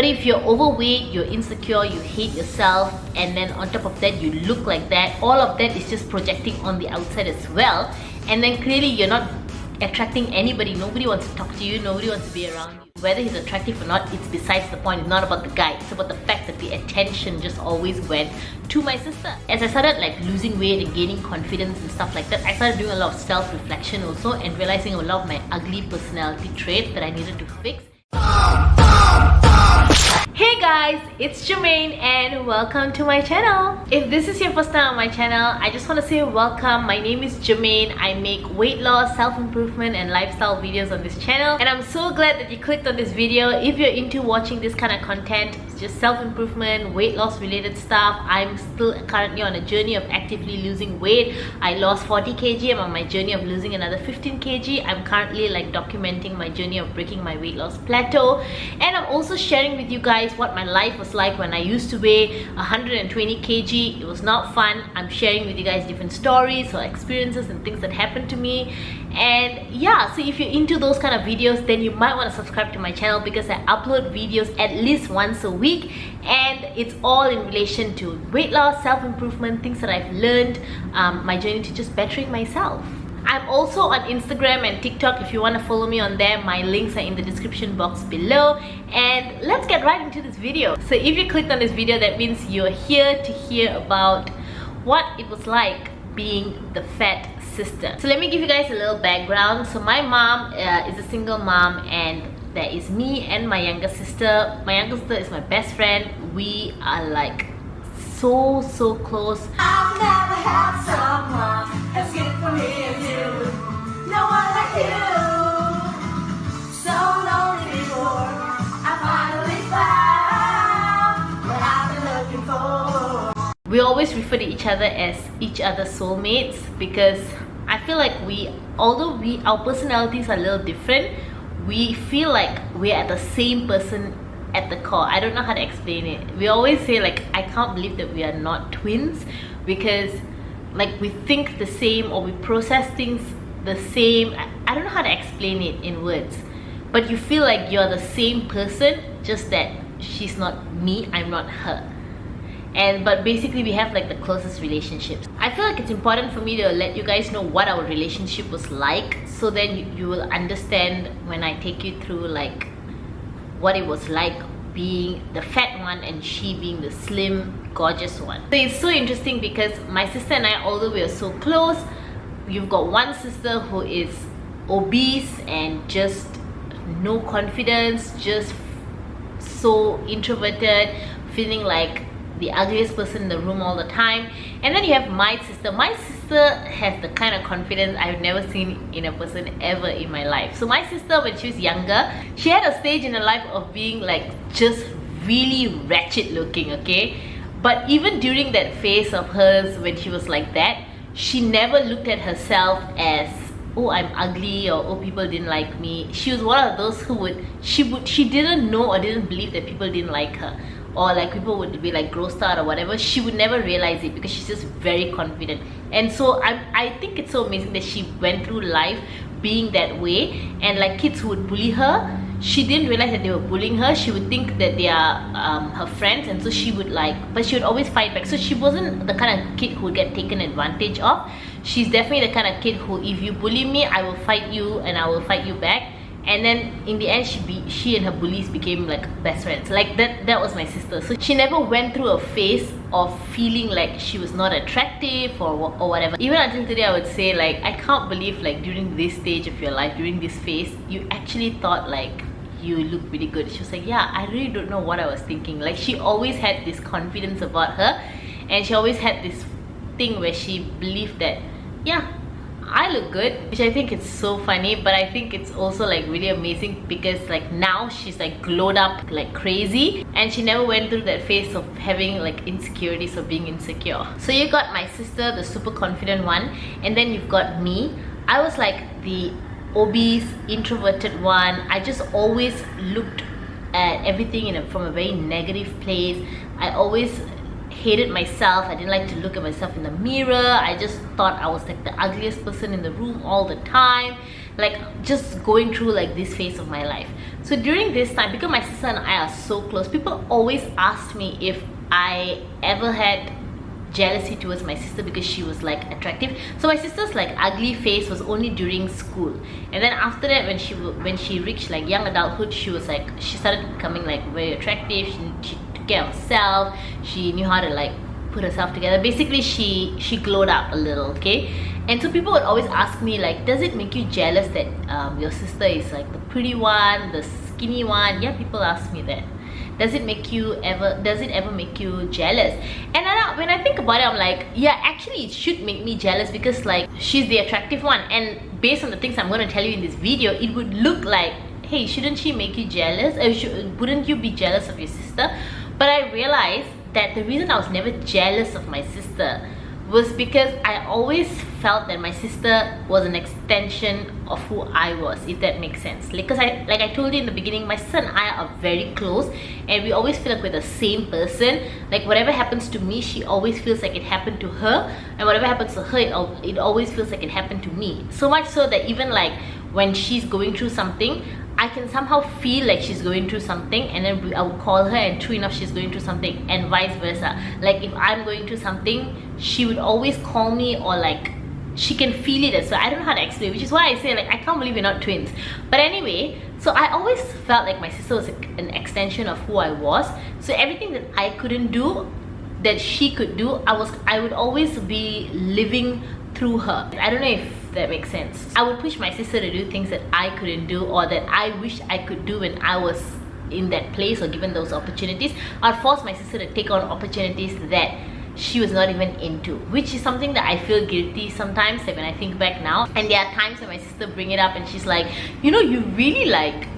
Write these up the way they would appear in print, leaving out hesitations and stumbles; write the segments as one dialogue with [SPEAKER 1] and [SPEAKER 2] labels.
[SPEAKER 1] But if you're overweight, you're insecure, you hate yourself, and then on top of that you look like that, all of that is just projecting on the outside as well. And then clearly you're not attracting anybody. Nobody wants to talk to you, nobody wants to be around you. Whether he's attractive or not, it's besides the point. It's not about the guy, it's about the fact that the attention just always went to my sister. As I started like losing weight and gaining confidence and stuff like that, I started doing a lot of self-reflection also, and realizing a lot of my ugly personality traits that I needed to fix. Hey guys, it's Germaine and welcome to my channel. If this is your first time on my channel, I just want to say welcome. My name is Germaine. I make weight loss, self-improvement and lifestyle videos on this channel, and I'm so glad that you clicked on this video. If you're into watching this kind of content, it's just self-improvement, weight loss related stuff. I'm still currently on a journey of actively losing weight. I lost 40 kg. I'm on my journey of losing another 15 kg. I'm currently like documenting my journey of breaking my weight loss plateau, and I'm also sharing with you guys what my life was like when I used to weigh 120 kg. It was not fun. I'm sharing with you guys different stories or experiences and things that happened to me. And yeah, so if you're into those kind of videos, then you might want to subscribe to my channel, because I upload videos at least once a week, and it's all in relation to weight loss, self-improvement, things that I've learned, my journey to just bettering myself. I'm also on Instagram and TikTok. If you want to follow me on there, my links are in the description box below. And let's get right into this video. So if you clicked on this video, that means you're here to hear about what it was like being the fat sister. So let me give you guys a little background. So my mom is a single mom, and there is me and my younger sister. My younger sister is my best friend. We are like so close.
[SPEAKER 2] I've never had someone as good for me as you. No one like you. So lonely before I finally found what I've been looking for.
[SPEAKER 1] We always refer to each other as each other's soulmates, because I feel like although our personalities are a little different, we feel like we're at the same person at the core. I don't know how to explain it. We always say like, I can't believe that we are not twins, because like we think the same or we process things the same. I don't know how to explain it in words, but you feel like you're the same person, just that she's not me, I'm not her. But basically we have like the closest relationships. I feel like it's important for me to let you guys know what our relationship was like, so then you will understand when I take you through like what it was like being the fat one and she being the slim, gorgeous one. So it's so interesting because my sister and I, although we are so close, you've got one sister who is obese and just no confidence, just so introverted, feeling like the ugliest person in the room all the time. And then you have my sister. My sister has the kind of confidence I've never seen in a person ever in my life. So my sister, when she was younger, she had a stage in her life of being like just really ratchet looking, okay? But even during that phase of hers when she was like that, she never looked at herself as, oh, I'm ugly, or oh, people didn't like me. She was one of those who she didn't know or didn't believe that people didn't like her, or like people would be like grossed out or whatever. She would never realize it because she's just very confident. And so I think it's so amazing that she went through life being that way. And like kids who would bully her, she didn't realize that they were bullying her. She would think that they are her friends, and so she would but she would always fight back. So she wasn't the kind of kid who would get taken advantage of. She's definitely the kind of kid who, if you bully me, I will fight you and I will fight you back. And then in the end, she and her bullies became like best friends. Like that was my sister. So she never went through a phase of feeling like she was not attractive or whatever. Even until today, I would say like, I can't believe like during this stage of your life, during this phase, you actually thought like you look really good. She was like, yeah, I really don't know what I was thinking. Like she always had this confidence about her, and she always had this thing where she believed that, yeah, I look good, which I think is so funny. But I think it's also like really amazing because like now she's like glowed up like crazy, and she never went through that phase of having like insecurities or being insecure. So you got my sister, the super confident one, and then you've got me. I was like the obese, introverted one. I just always looked at everything from a very negative place. I always hated myself. I didn't like to look at myself in the mirror. I just thought I was like the ugliest person in the room all the time. like just going through like this phase of my life. So during this time, because my sister and I are so close, people always asked me if I ever had jealousy towards my sister because she was like attractive. So my sister's like ugly phase was only during school, and then after that, when she reached like young adulthood, she started becoming like very attractive. She took care of herself. She knew how to like put herself together. Basically, she glowed up a little, okay? And so people would always ask me like, does it make you jealous that your sister is like the pretty one, the skinny one? Yeah, people ask me that. Does it ever make you jealous? And when I think about it, I'm like, yeah, actually it should make me jealous, because like she's the attractive one, and based on the things I'm going to tell you in this video, it would look like, hey, shouldn't she make you jealous? Or wouldn't you be jealous of your sister? But I realized that the reason I was never jealous of my sister was because I always felt that my sister was an extension of who I was, if that makes sense. Like I told you in the beginning, my sister and I are very close, and we always feel like we're the same person. Like whatever happens to me, she always feels like it happened to her, and whatever happens to her, it always feels like it happened to me. So much so that even like when she's going through something, I can somehow feel like she's going through something, and then I would call her, and true enough, she's going through something, and vice versa. Like if I'm going through something, she would always call me, or like she can feel it as well. I don't know how to explain, which is why I say like I can't believe we're not twins. But anyway, so I always felt like my sister was an extension of who I was. So everything that I couldn't do, that she could do, I would always be living through her. I don't know if that makes sense. I would push my sister to do things that I couldn't do, or that I wish I could do when I was in that place or given those opportunities. I'd force my sister to take on opportunities that she was not even into, which is something that I feel guilty sometimes, like when I think back now. And there are times when my sister bring it up and she's like, you know, you really like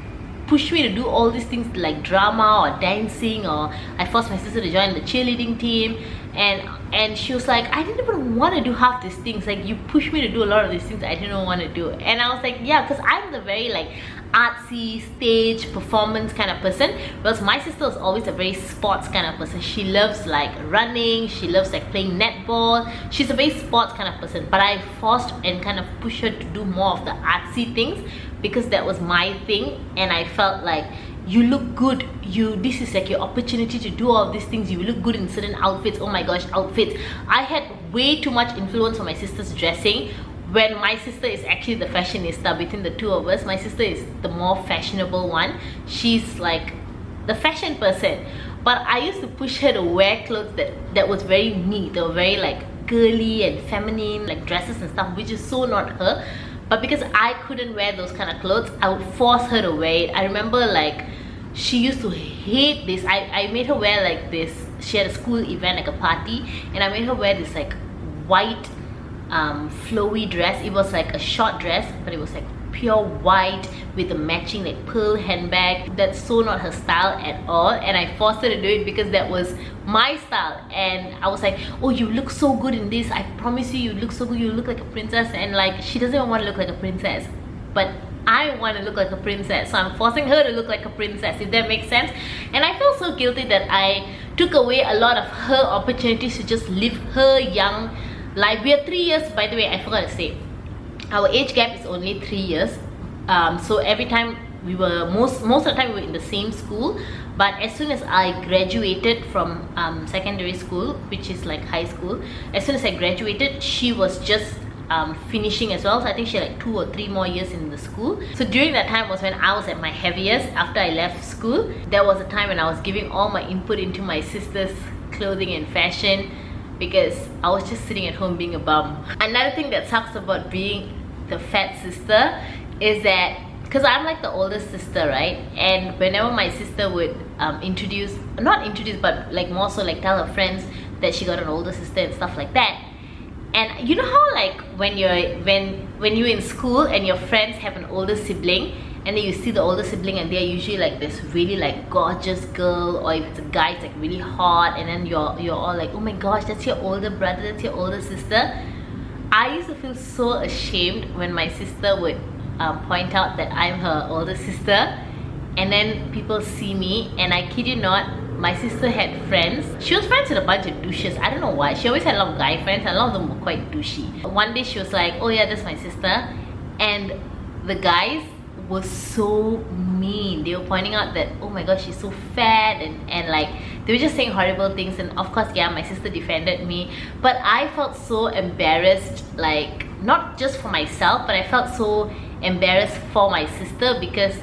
[SPEAKER 1] push me to do all these things like drama or dancing, or I forced my sister to join the cheerleading team, and she was like, I didn't even want to do half these things. Like you pushed me to do a lot of these things I didn't want to do. And I was like, yeah, because I'm the very like artsy stage performance kind of person, whereas my sister was always a very sports kind of person. She loves like running, she loves like playing netball. She's a very sports kind of person, but I forced and kind of pushed her to do more of the artsy things because that was my thing. And I felt like, you look good, this is like your opportunity to do all of these things. You look good in certain outfits. Oh my gosh, outfits. I had way too much influence on my sister's dressing, when my sister is actually the fashionista. Between the two of us, my sister is the more fashionable one. She's like the fashion person, but I used to push her to wear clothes that was very neat. They were very like girly and feminine, like dresses and stuff, which is so not her. But because I couldn't wear those kind of clothes, I would force her to wear it. I remember like she used to hate this. I made her wear like this. She had a school event, like a party, and I made her wear this like white flowy dress. It was like a short dress, but it was like pure white with a matching like pearl handbag. That's so not her style at all, and I forced her to do it because that was my style. And I was like, oh, you look so good in this, I promise you look so good, you look like a princess. And like she doesn't even want to look like a princess, but I want to look like a princess, so I'm forcing her to look like a princess, if that makes sense. And I feel so guilty that I took away a lot of her opportunities to just live her young life. We are 3 years, by the way, I forgot to say, our age gap is only 3 years. So every time we were, most of the time we were in the same school. But as soon as I graduated from secondary school, which is like high school, as soon as I graduated, she was just finishing as well. So I think she had like 2 or 3 more years in the school. So during that time was when I was at my heaviest. After I left school, there was a time when I was giving all my input into my sister's clothing and fashion, because I was just sitting at home being a bum. Another thing that sucks about being the fat sister is that, because I'm like the oldest sister, right? And whenever my sister would not introduce, but like more so like tell her friends that she got an older sister and stuff like that. And you know how like when you're in school and your friends have an older sibling, and then you see the older sibling and they're usually like this really like gorgeous girl, or if it's a guy it's like really hot, and then you're all like, oh my gosh, that's your older brother, that's your older sister. I used to feel so ashamed when my sister would point out that I'm her older sister, and then people see me, and I kid you not, my sister had friends. She was friends with a bunch of douches. I don't know why. She always had a lot of guy friends, and a lot of them were quite douchey. One day she was like, oh yeah, that's my sister. And the guys were so mean. They were pointing out that, oh my gosh, she's so fat, and like they were just saying horrible things. And of course, yeah, my sister defended me, but I felt so embarrassed, like not just for myself, but I felt so embarrassed for my sister, because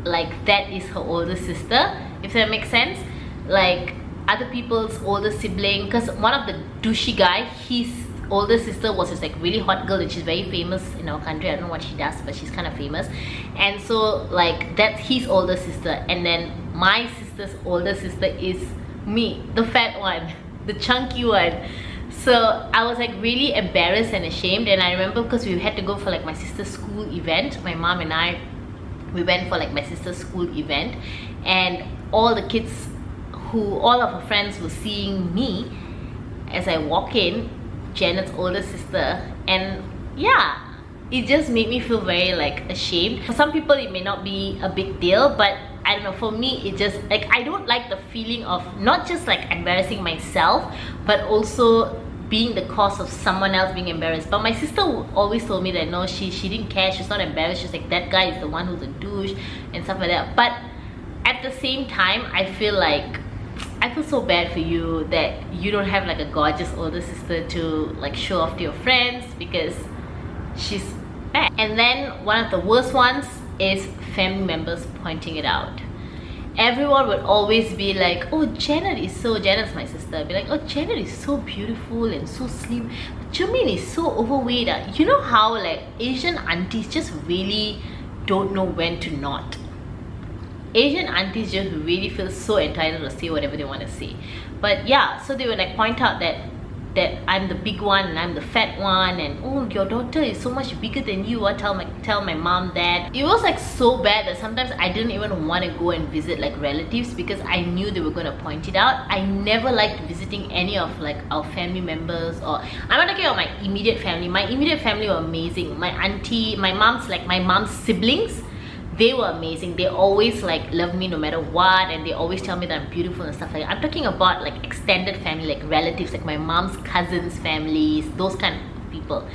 [SPEAKER 1] like that is her older sister, if that makes sense. Like other people's older sibling, because one of the douchey guy, his older sister was just like really hot girl, and she's very famous in our country. I don't know what she does, but she's kind of famous. And so like that's his older sister, and then my sister's older sister is me, the fat one, the chunky one. So I was like really embarrassed and ashamed. And I remember, because we had to go for like my sister's school event, my mom and I, we went for like my sister's school event, and all the kids all of her friends were seeing me as I walk in, Janet's older sister. And yeah, it just made me feel very like ashamed. For some people it may not be a big deal, but I don't know, for me it just like, I don't like the feeling of not just like embarrassing myself, but also being the cause of someone else being embarrassed. But my sister always told me that no, she didn't care, she's not embarrassed, she's like, that guy is the one who's a douche and stuff like that. But at the same time, I feel so bad for you that you don't have like a gorgeous older sister to like show off to your friends, because she's bad. And then one of the worst ones is family members pointing it out. Everyone would always be like, oh, Janet's my sister, be like, oh, Janet is so beautiful and so slim, Germaine is so overweight. You know how like Asian aunties just really don't know when to not. Asian aunties just really feel so entitled to say whatever they want to say. But yeah, so they would like point out that I'm the big one and I'm the fat one, and oh, your daughter is so much bigger than you. I tell my mom that. It was like so bad that sometimes I didn't even want to go and visit like relatives, because I knew they were going to point it out. I never liked visiting any of like our family members, or I'm not talking about my immediate family. My immediate family were amazing. My auntie, my mom's siblings, they were amazing. They always like love me no matter what, and they always tell me that I'm beautiful and stuff like that. I'm talking about like extended family, like relatives, like my mom's cousins' families, those kind of people.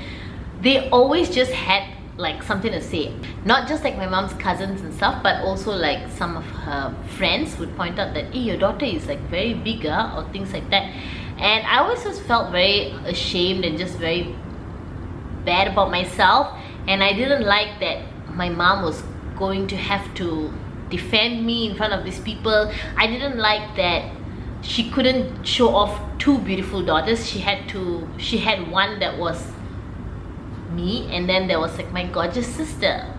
[SPEAKER 1] They always just had like something to say. Not just like my mom's cousins and stuff, but also like some of her friends would point out that, hey, your daughter is like very bigger, or things like that. And I always just felt very ashamed and just very bad about myself. And I didn't like that my mom was going to have to defend me in front of these people. I didn't like that she couldn't show off two beautiful daughters. She had one that was me, and then there was like my gorgeous sister,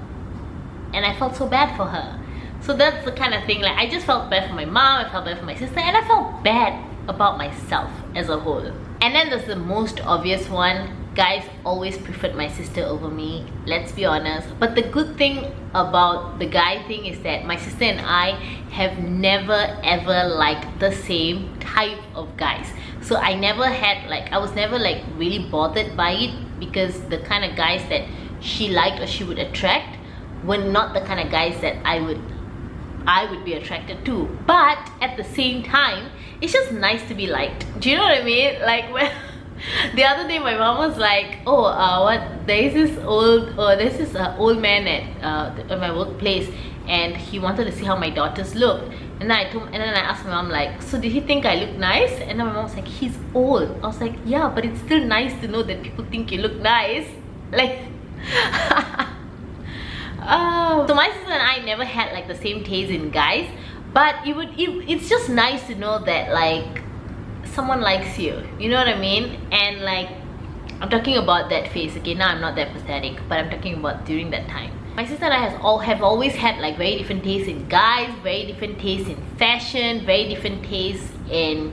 [SPEAKER 1] and I felt so bad for her. So that's the kind of thing, like I just felt bad for my mom, I felt bad for my sister, and I felt bad about myself as a whole. And then there's the most obvious one. Guys always preferred my sister over me, let's be honest. But the good thing about the guy thing is that my sister and I have never ever liked the same type of guys. So I was never like really bothered by it, because the kind of guys that she liked or she would attract were not the kind of guys that I would be attracted to. But at the same time, it's just nice to be liked. Do you know what I mean? Like when the other day my mom was like, there's this old man at my workplace, and he wanted to see how my daughters looked. And then I asked my mom like, so did he think I look nice? And then my mom was like, he's old. I was like, yeah, but it's still nice to know that people think you look nice. Like oh. So my sister and I never had like the same taste in guys, but it's just nice to know that like someone likes you, you know what I mean? And like, I'm talking about that phase. Okay, now I'm not that pathetic, but I'm talking about during that time. My sister and I have always had like very different tastes in guys, very different tastes in fashion, very different tastes in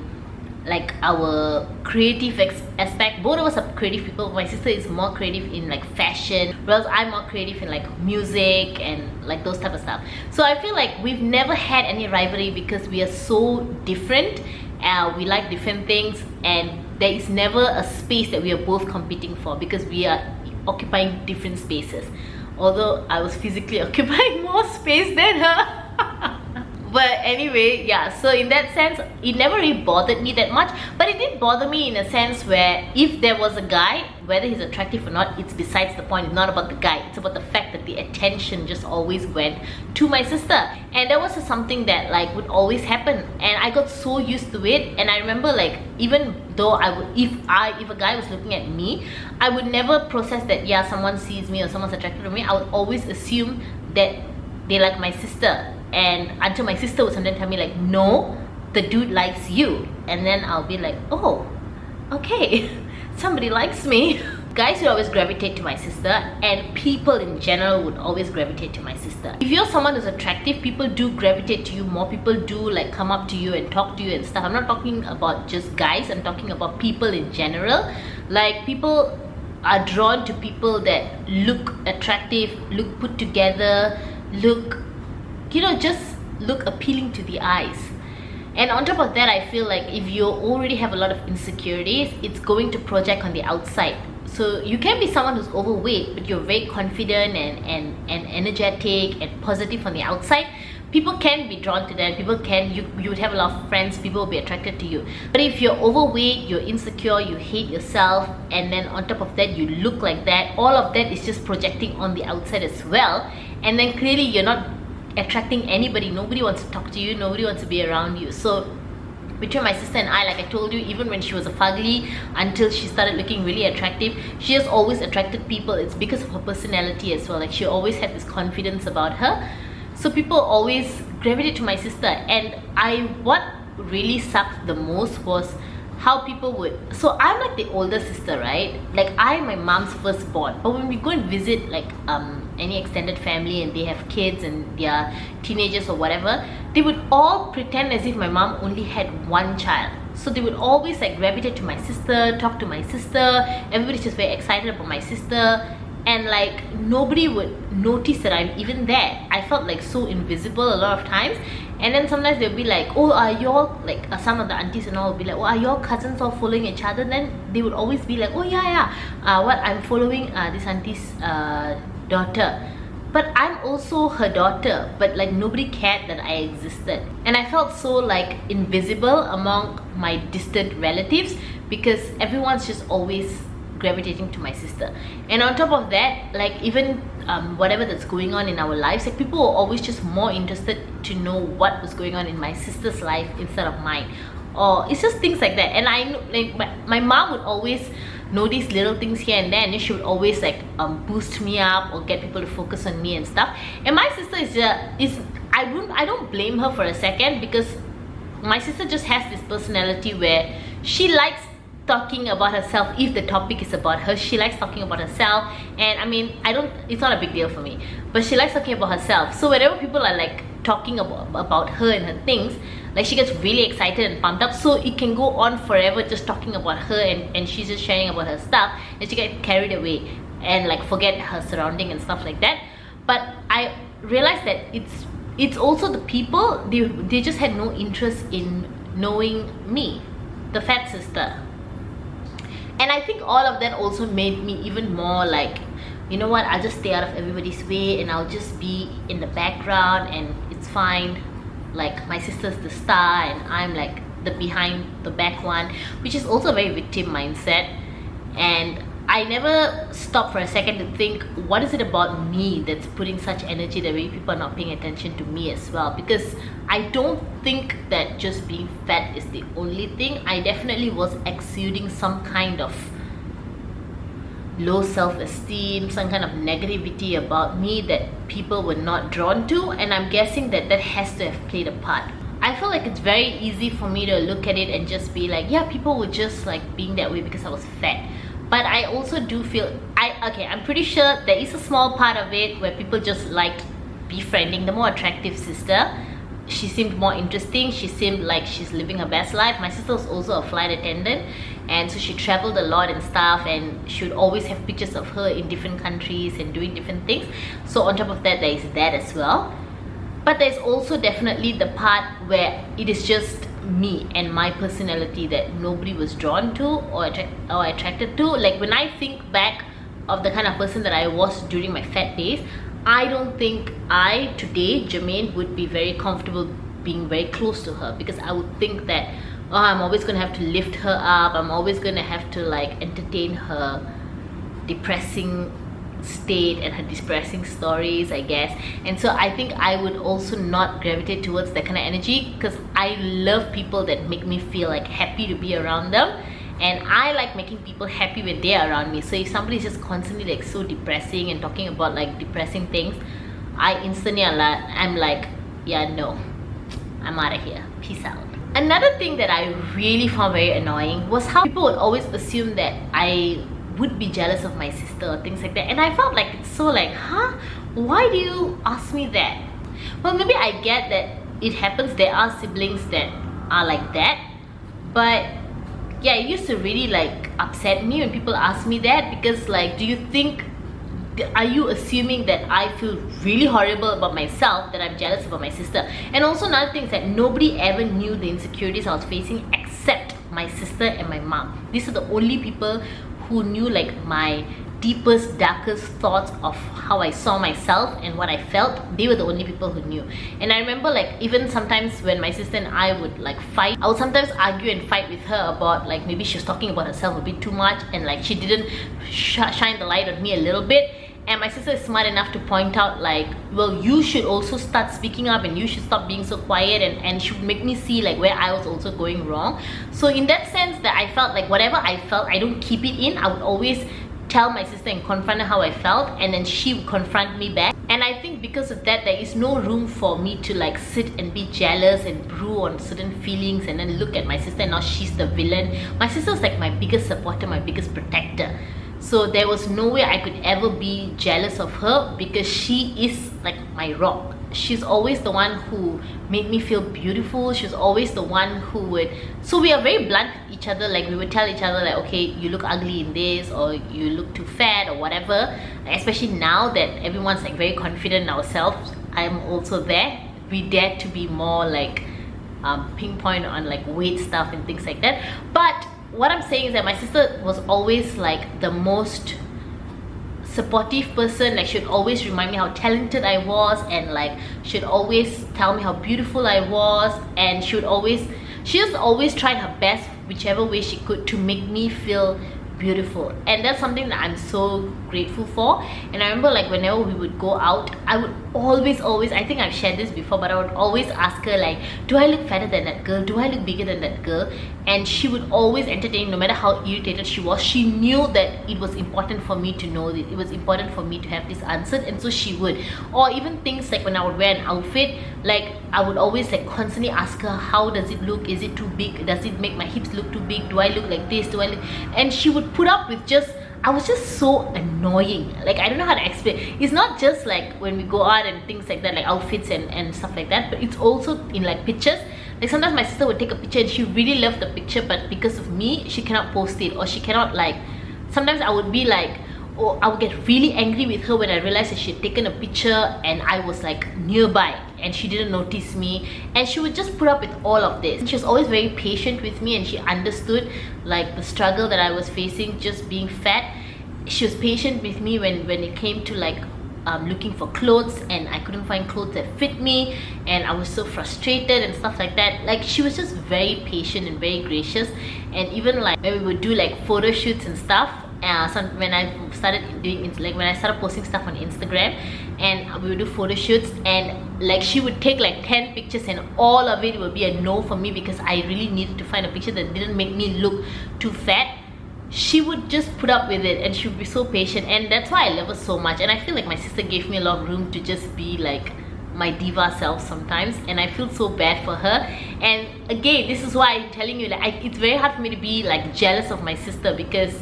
[SPEAKER 1] like our creative aspect. Both of us are creative people. My sister is more creative in like fashion, whereas I'm more creative in like music and like those type of stuff. So I feel like we've never had any rivalry, because we are so different. We like different things, and there is never a space that we are both competing for, because we are occupying different spaces. Although I was physically occupying more space than her. But anyway, yeah, so in that sense, it never really bothered me that much. But it did bother me in a sense where if there was a guy whether he's attractive or not, it's besides the point. It's not about the guy, it's about the fact that the attention just always went to my sister. And that was just something that like would always happen, and I got so used to it. And I remember like, even though I would, if a guy was looking at me, I would never process that yeah, someone sees me or someone's attracted to me. I would always assume that they like my sister, and until my sister would sometimes tell me like, no, the dude likes you. And then I'll be like, oh, okay, somebody likes me. Guys would always gravitate to my sister, and people in general would always gravitate to my sister. If you're someone who's attractive, people do gravitate to you more. People do like come up to you and talk to you and stuff. I'm not talking about just guys, I'm talking about people in general. Like, people are drawn to people that look attractive, look put together, look, you know, just look appealing to the eyes. And on top of that, I feel like if you already have a lot of insecurities, it's going to project on the outside. So you can be someone who's overweight, but you're very confident and energetic and positive on the outside. People can be drawn to that. People can, you would have a lot of friends, people will be attracted to you. But if you're overweight, you're insecure, you hate yourself, and then on top of that you look like that, all of that is just projecting on the outside as well. And then clearly you're not attracting anybody. Nobody wants to talk to you, nobody wants to be around you. So between my sister and I, like I told you, even when she was a fugly, until she started looking really attractive, she has always attracted people. It's because of her personality as well. Like, she always had this confidence about her. So people always gravitate to my sister. And what really sucked the most was how people would, so I'm like the older sister, right? Like, I'm my mom's firstborn, but when we go and visit like any extended family and they have kids and they're teenagers or whatever, they would all pretend as if my mom only had one child. So they would always like gravitate to my sister, talk to my sister, everybody's just very excited about my sister, and like nobody would notice that I'm even there. I felt like so invisible a lot of times. And then sometimes they'll be like, oh, are y'all, like some of the aunties and all will be like, oh, are y'all cousins all following each other? Then they would always be like, oh yeah, I'm following this auntie's daughter. But I'm also her daughter, but like nobody cared that I existed. And I felt so like invisible among my distant relatives, because everyone's just always gravitating to my sister. And on top of that, like even whatever that's going on in our lives, like people were always just more interested to know what was going on in my sister's life instead of mine. Or it's just things like that. And I know, like my mom would always know these little things here and there, and then she would always like boost me up or get people to focus on me and stuff. And my sister is I don't blame her for a second, because my sister just has this personality where she likes talking about herself. If the topic is about her, she likes talking about herself. And I mean, it's not a big deal for me, but she likes talking about herself. So whenever people are like talking about her and her things, like she gets really excited and pumped up. So it can go on forever just talking about her, and she's just sharing about her stuff, and she gets carried away and like forget her surrounding and stuff like that. But I realized that it's also the people, they just had no interest in knowing me, the fat sister. And I think all of that also made me even more like, you know what, I'll just stay out of everybody's way and I'll just be in the background and it's fine. Like, my sister's the star and I'm like the behind the back one, which is also a very victim mindset. And I never stopped for a second to think, what is it about me that's putting such energy that maybe people are not paying attention to me as well? Because I don't think that just being fat is the only thing. I definitely was exuding some kind of low self-esteem, some kind of negativity about me that people were not drawn to, and I'm guessing that that has to have played a part. I feel like it's very easy for me to look at it and just be like, yeah, people were just like being that way because I was fat. But I also do feel, I'm pretty sure there is a small part of it where people just liked befriending the more attractive sister. She seemed more interesting, she seemed like she's living her best life. My sister was also a flight attendant, and so she traveled a lot and stuff, and she would always have pictures of her in different countries and doing different things. So on top of that, there is that as well. But there's also definitely the part where it is just me and my personality that nobody was drawn to or attracted to. Like, when I think back of the kind of person that I was during my fat days, I don't think I today, Germaine, would be very comfortable being very close to her, because I would think that, oh, I'm always gonna have to lift her up, I'm always gonna have to like entertain her, depressing state and her depressing stories, I guess. And so I think I would also not gravitate towards that kind of energy, because I love people that make me feel like happy to be around them, and I like making people happy when they're around me. So if somebody is just constantly like so depressing and talking about like depressing things, I instantly I'm like, yeah, no, I'm out of here, peace out. Another thing that I really found very annoying was how people would always assume that I would be jealous of my sister or things like that. And I felt like it's so like, huh? Why do you ask me that? Well, maybe I get that it happens, there are siblings that are like that, but yeah, it used to really like upset me when people ask me that, because like, do you think, are you assuming that I feel really horrible about myself, that I'm jealous about my sister? And also another thing is that nobody ever knew the insecurities I was facing except my sister and my mom. These are the only people who knew like my deepest, darkest thoughts of how I saw myself and what I felt. They were the only people who knew. And I remember like even sometimes when my sister and I would like fight, I would sometimes argue and fight with her about like maybe she was talking about herself a bit too much, and like she didn't shine the light on me a little bit. And my sister is smart enough to point out like, well, you should also start speaking up and you should stop being so quiet, and she would make me see like where I was also going wrong. So in that sense, that I felt like whatever I felt, I don't keep it in. I would always tell my sister and confront her how I felt, and then she would confront me back. And I think because of that, there is no room for me to like sit and be jealous and brew on certain feelings and then look at my sister and now she's the villain. My sister was like my biggest supporter, my biggest protector. So there was no way I could ever be jealous of her, because she is like my rock. She's always the one who made me feel beautiful. She's always the one who would, so we are very blunt with each other. Like we would tell each other like, okay, you look ugly in this, or you look too fat, or whatever. Especially now that everyone's like very confident in ourselves, I'm also there. We dare to be more like pinpoint on like weight stuff and things like that. But what I'm saying is that my sister was always like the most supportive person. Like she'd always remind me how talented I was, and like she'd always tell me how beautiful I was, and she just always tried her best whichever way she could to make me feel beautiful. And that's something that I'm so grateful for. And I remember like whenever we would go out, I would always, I think I've shared this before, but I would always ask her like, do I look fatter than that girl? Do I look bigger than that girl? And she would always entertain, no matter how irritated she was. She knew that it was important for me to know it. It was important for me to have this answered, and so she would. Or even things like when I would wear an outfit, like I would always like constantly ask her, how does it look? Is it too big? Does it make my hips look too big? Do I look like this? Do I look? And she would put up with just, I was just so annoying. Like I don't know how to explain. It's not just like when we go out and things like that, like outfits and stuff like that, but it's also in like pictures. Like sometimes my sister would take a picture and she really loved the picture, but because of me, she cannot post it, or she cannot like, sometimes I would be like, or I would get really angry with her when I realized that she had taken a picture and I was like nearby and she didn't notice me, and she would just put up with all of this. She was always very patient with me, and she understood like the struggle that I was facing just being fat. She was patient with me when it came to like looking for clothes and I couldn't find clothes that fit me, and I was so frustrated and stuff like that. Like she was just very patient and very gracious. And even like when we would do like photo shoots and stuff, when I started doing, like when I started posting stuff on Instagram, and we would do photo shoots, and like she would take like 10 pictures and all of it would be a no for me, because I really needed to find a picture that didn't make me look too fat. She would just put up with it, and she would be so patient, and that's why I love her so much. And I feel like my sister gave me a lot of room to just be like my diva self sometimes, and I feel so bad for her. And again, this is why I'm telling you, like it's very hard for me to be like jealous of my sister, because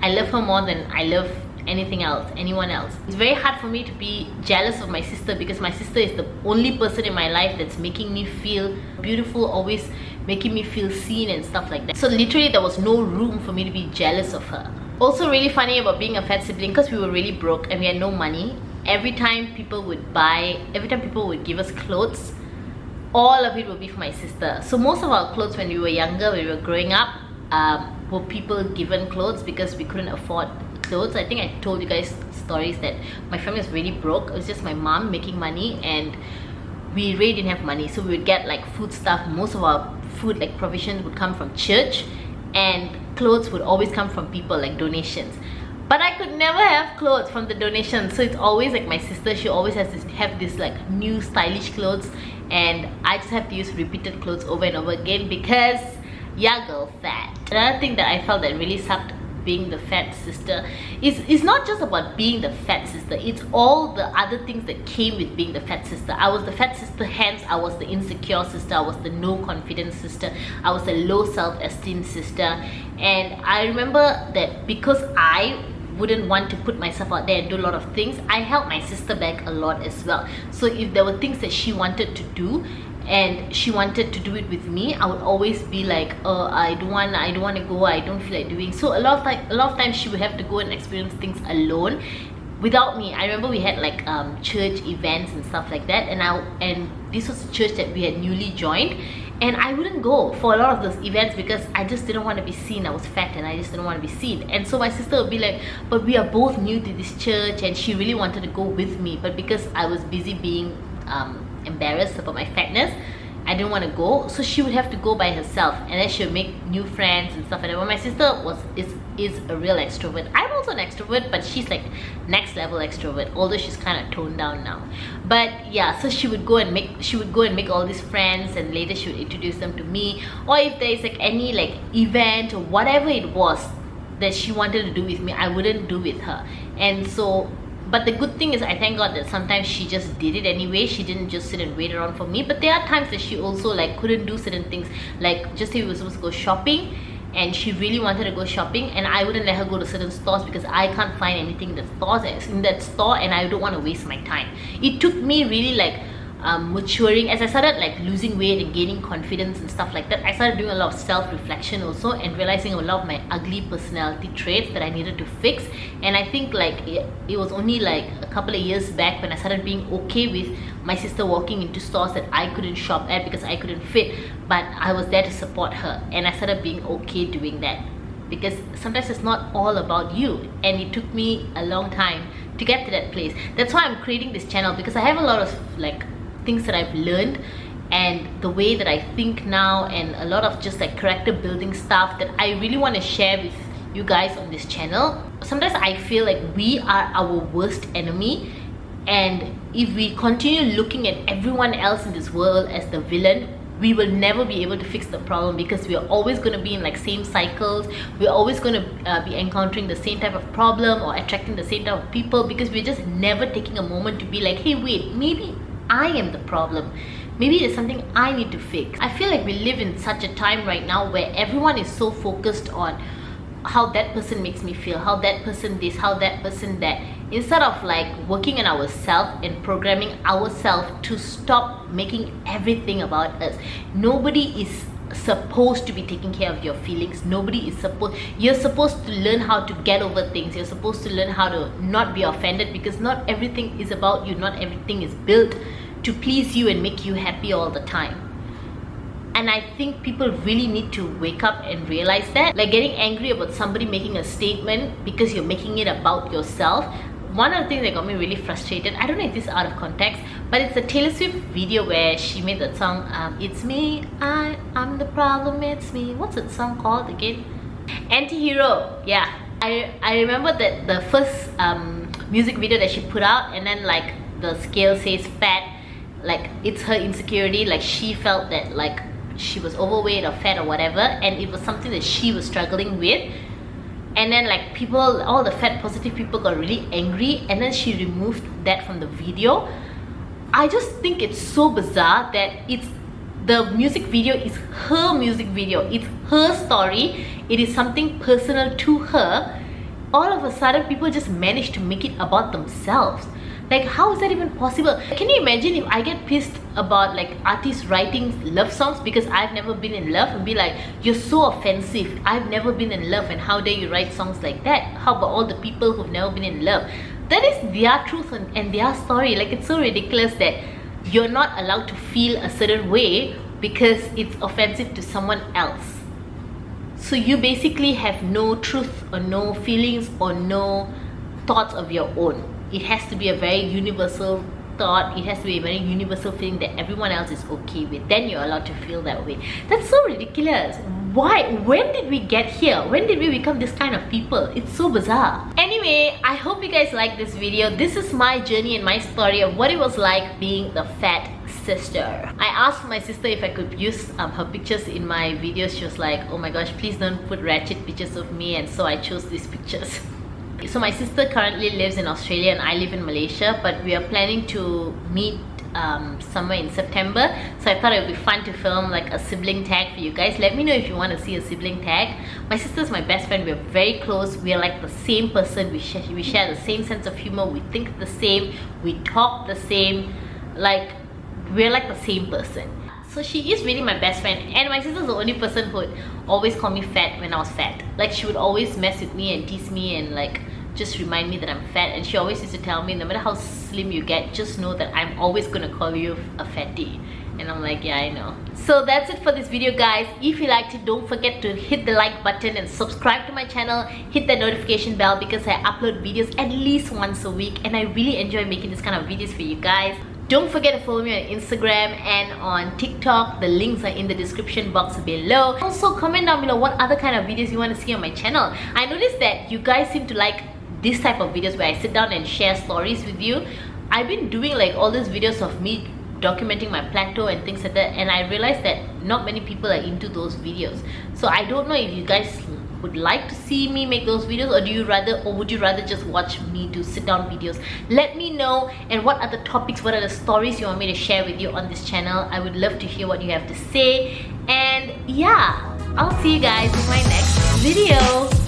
[SPEAKER 1] I love her more than I love anyone else. It's very hard for me to be jealous of my sister, because my sister is the only person in my life that's making me feel beautiful, always making me feel seen and stuff like that. So literally there was no room for me to be jealous of her. Also really funny about being a fat sibling, because we were really broke and we had no money. Every time people would give us clothes, all of it would be for my sister. So most of our clothes when we were younger, when we were growing up, were people given clothes, because we couldn't afford clothes. I think I told you guys stories that my family was really broke. It was just my mom making money, and we really didn't have money. So we would get like food stuff. Most of our food like provisions would come from church, and clothes would always come from people, like donations. But I could never have clothes from the donation, so it's always like my sister. She always has to have this like new stylish clothes, and I just have to use repeated clothes over and over again because yeah, girl, fat. Another thing that I felt that really sucked being the fat sister is not just about being the fat sister, it's all the other things that came with being the fat sister. I was the fat sister, hence I was the insecure sister, I was the no confidence sister, I was the low self-esteem sister. And I remember that because I wouldn't want to put myself out there and do a lot of things, I held my sister back a lot as well. So if there were things that she wanted to do and she wanted to do it with me, I would always be like, oh, I don't want to go, I don't feel like doing. So a lot of times she would have to go and experience things alone without me. I remember we had like church events and stuff like that, and this was a church that we had newly joined, and I wouldn't go for a lot of those events because I just didn't want to be seen. I was fat and I just didn't want to be seen. And so my sister would be like, but we are both new to this church, and she really wanted to go with me, but because I was busy being embarrassed about my fatness, I didn't want to go. So she would have to go by herself, and then she would make new friends and stuff like that. But my sister is a real extrovert. I'm also an extrovert, but she's like next level extrovert, although she's kind of toned down now. But yeah, so she would go and make all these friends, and later she would introduce them to me. Or if there is like any like event or whatever it was that she wanted to do with me, I wouldn't do with her. And so, but the good thing is, I thank God that sometimes she just did it anyway. She didn't just sit and wait around for me. But there are times that she also like couldn't do certain things. Like just say we were supposed to go shopping, and she really wanted to go shopping, and I wouldn't let her go to certain stores because I can't find anything in that store, and I don't want to waste my time. It took me really like maturing as I started like losing weight and gaining confidence and stuff like that. I started doing a lot of self-reflection also, and realizing a lot of my ugly personality traits that I needed to fix. And I think like it was only like a couple of years back when I started being okay with my sister walking into stores that I couldn't shop at because I couldn't fit, but I was there to support her, and I started being okay doing that, because sometimes it's not all about you. And it took me a long time to get to that place. That's why I'm creating this channel, because I have a lot of like things that I've learned, and the way that I think now, and a lot of just like character building stuff that I really want to share with you guys on this channel. Sometimes I feel like we are our worst enemy, and if we continue looking at everyone else in this world as the villain, we will never be able to fix the problem, because we are always going to be in like same cycles. We're always going to be encountering the same type of problem or attracting the same type of people, because we're just never taking a moment to be like, hey wait, maybe I am the problem, maybe there's something I need to fix. I feel like we live in such a time right now where everyone is so focused on how that person makes me feel, how that person this, how that person that, instead of like working on ourselves and programming ourselves to stop making everything about us. Nobody is supposed to be taking care of your feelings. You're supposed to learn how to get over things. You're supposed to learn how to not be offended, because not everything is about you. Not everything is built to please you and make you happy all the time. And I think people really need to wake up and realize that. Like getting angry about somebody making a statement because you're making it about yourself. One of the things that got me really frustrated, I don't know if this is out of context, but it's a Taylor Swift video where she made that song, It's Me, I'm the problem, it's me. What's that song called again? Anti-Hero. Yeah, I remember that the first music video that she put out, and then like the scale says fat, like it's her insecurity, like she felt that like she was overweight or fat or whatever, and it was something that she was struggling with. And then like people, all the fat positive people got really angry, and then she removed that from the video. I just think it's so bizarre that the music video is her music video, it's her story, it is something personal to her. All of a sudden people just managed to make it about themselves. Like, how is that even possible? Can you imagine if I get pissed about like artists writing love songs because I've never been in love, and be like, you're so offensive, I've never been in love, and how dare you write songs like that? How about all the people who've never been in love? That is their truth and their story. Like, it's so ridiculous that you're not allowed to feel a certain way because it's offensive to someone else. So you basically have no truth or no feelings or no thoughts of your own. It has to be a very universal thought. It has to be a very universal feeling that everyone else is okay with. Then you're allowed to feel that way. That's so ridiculous. why? When did we get here? When did we become this kind of people? It's so bizarre. Anyway, I hope you guys like this video. This is my journey and my story of what it was like being the fat sister. I asked my sister if I could use her pictures in my videos. She was like, oh my gosh, please don't put ratchet pictures of me, and so I chose these pictures. So my sister currently lives in Australia and I live in Malaysia, but we are planning to meet somewhere in September, so I thought it would be fun to film like a sibling tag for you guys. Let me know if you want to see a sibling tag. My sister's my best friend. We're very close. We are like the same person. We share the same sense of humor. We think the same. We talk the same. Like, we're like the same person. So she is really my best friend, and my sister's the only person who would always call me fat when I was fat. Like, she would always mess with me and tease me and like just remind me that I'm fat, and she always used to tell me, no matter how slim you get, just know that I'm always gonna call you a fatty. And I'm like, yeah, I know. So that's it for this video, guys. If you liked it, don't forget to hit the like button and subscribe to my channel. Hit the notification bell because I upload videos at least once a week, and I really enjoy making this kind of videos for you guys. Don't forget to follow me on Instagram and on TikTok. The links are in the description box below. Also, comment down below what other kind of videos you want to see on my channel. I noticed that you guys seem to like this type of videos where I sit down and share stories with you. I've been doing like all these videos of me documenting my plateau and things like that, and I realized that not many people are into those videos. So I don't know if you guys would like to see me make those videos, or would you rather just watch me do sit down videos? Let me know. And what are the topics, what are the stories you want me to share with you on this channel? I would love to hear what you have to say. And yeah, I'll see you guys in my next video.